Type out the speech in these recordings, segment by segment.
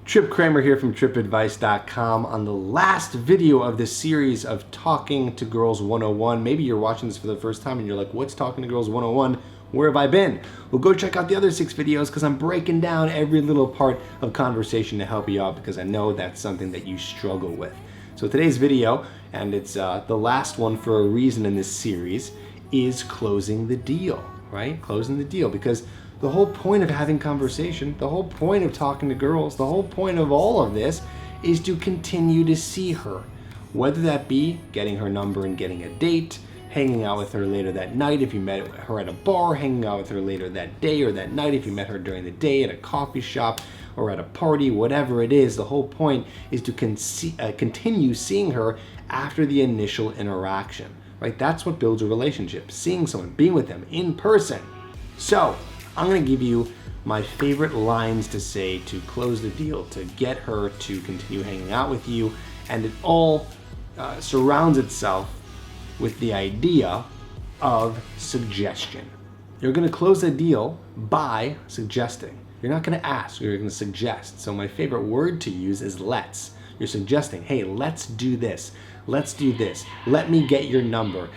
Tripp Kramer here from trippadvice.com on the last video of this series of Talking to Girls 101. Maybe you're watching this for the first time and you're like, what's Talking to Girls 101? Where have I been? Well, go check out the other 6 videos because I'm breaking down every little part of conversation to help you out because I know that's something that you struggle with. So today's video, and it's the last one for a reason in this series, is closing the deal, right? Closing the deal, because the whole point of having conversation, the whole point of talking to girls, the whole point of all of this is to continue to see her. Whether that be getting her number and getting a date, hanging out with her later that night if you met her at a bar, hanging out with her later that day or that night if you met her during the day at a coffee shop or at a party, whatever it is, the whole point is to continue seeing her after the initial interaction, right? That's what builds a relationship, seeing someone, being with them in person. So, I'm gonna give you my favorite lines to say to close the deal, to get her to continue hanging out with you, and it all surrounds itself with the idea of suggestion. You're gonna close the deal by suggesting. You're not gonna ask, you're gonna suggest. So my favorite word to use is let's. You're suggesting, hey, let's do this. Let's do this. Let me get your number.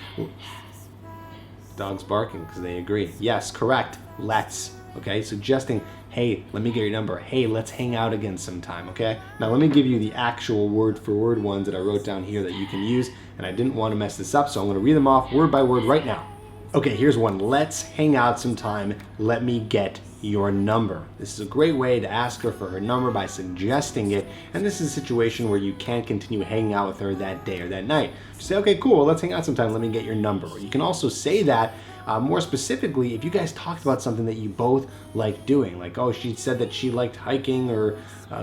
Dogs barking because they agree. Yes, correct. Let's. Okay, suggesting, hey, let me get your number. Hey, let's hang out again sometime. Okay. Now let me give you the actual word for word ones that I wrote down here that you can use, and I didn't want to mess this up, so I'm going to read them off word by word right now. Okay, here's one. Let's hang out sometime. Let me get your number. This is a great way to ask her for her number by suggesting it, and this is a situation where you can't continue hanging out with her that day or that night. Just say, okay, cool, well, let's hang out sometime. Let me get your number. You can also say that more specifically if you guys talked about something that you both like doing, like, oh, she said that she liked hiking or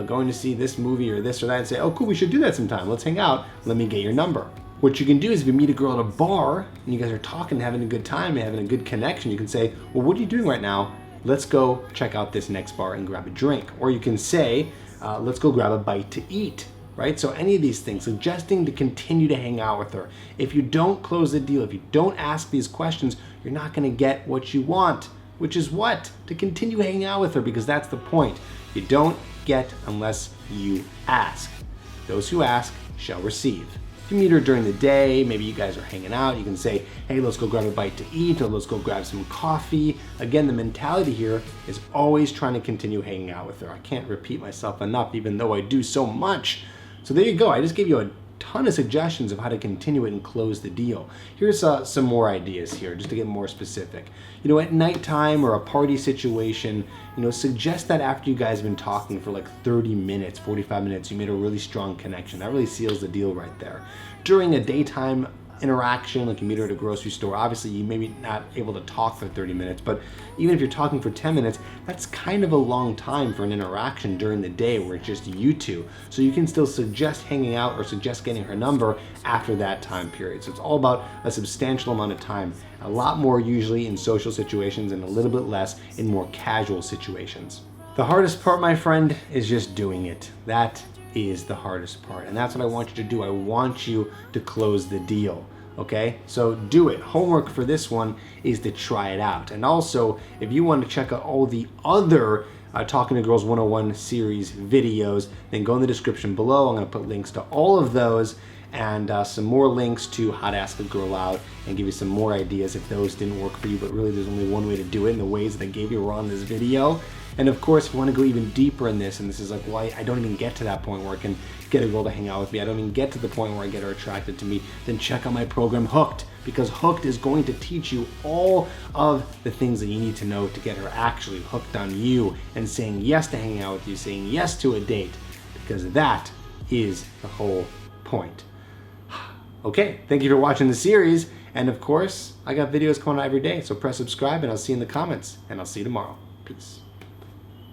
going to see this movie or this or that, and say, oh, cool, we should do that sometime. Let's hang out. Let me get your number. What you can do is if you meet a girl at a bar and you guys are talking, having a good time, and having a good connection, you can say, well, what are you doing right now? Let's go check out this next bar and grab a drink. Or you can say, let's go grab a bite to eat, right? So any of these things, suggesting to continue to hang out with her. If you don't close the deal, if you don't ask these questions, you're not gonna get what you want, which is what? To continue hanging out with her, because that's the point. You don't get unless you ask. Those who ask shall receive. If you meet her during the day, maybe you guys are hanging out, you can say, hey, let's go grab a bite to eat, or let's go grab some coffee. Again, the mentality here is always trying to continue hanging out with her. I can't repeat myself enough, even though I do so much. So there you go. I just gave you a ton of suggestions of how to continue it and close the deal. Here's some more ideas here, just to get more specific. You know, at nighttime or a party situation, you know, suggest that after you guys have been talking for like 30 minutes, 45 minutes, you made a really strong connection. That really seals the deal right there. During a daytime interaction, like you meet her at a grocery store, obviously you may be not able to talk for 30 minutes, but even if you're talking for 10 minutes, that's kind of a long time for an interaction during the day where it's just you two. So you can still suggest hanging out or suggest getting her number after that time period. So it's all about a substantial amount of time, a lot more usually in social situations and a little bit less in more casual situations. The hardest part, my friend, is just doing it. That is the hardest part, and that's what I want you to do. I want you to close the deal. Okay, so do it. Homework for this one is to try it out. And also, if you want to check out all the other Talking to Girls 101 series videos, then go in the description below. I'm going to put links to all of those and some more links to how to ask a girl out and give you some more ideas if those didn't work for you, but really there's only one way to do it, and the ways that I gave you were on this video. And of course, if you want to go even deeper in this, and this is like why I don't even get to that point where I can get a girl to hang out with me, I don't even get to the point where I get her attracted to me, then check out my program Hooked, because Hooked is going to teach you all of the things that you need to know to get her actually hooked on you and saying yes to hanging out with you, saying yes to a date, because that is the whole point. Okay, thank you for watching the series, and of course, I got videos coming out every day, so press subscribe and I'll see you in the comments, and I'll see you tomorrow. Peace.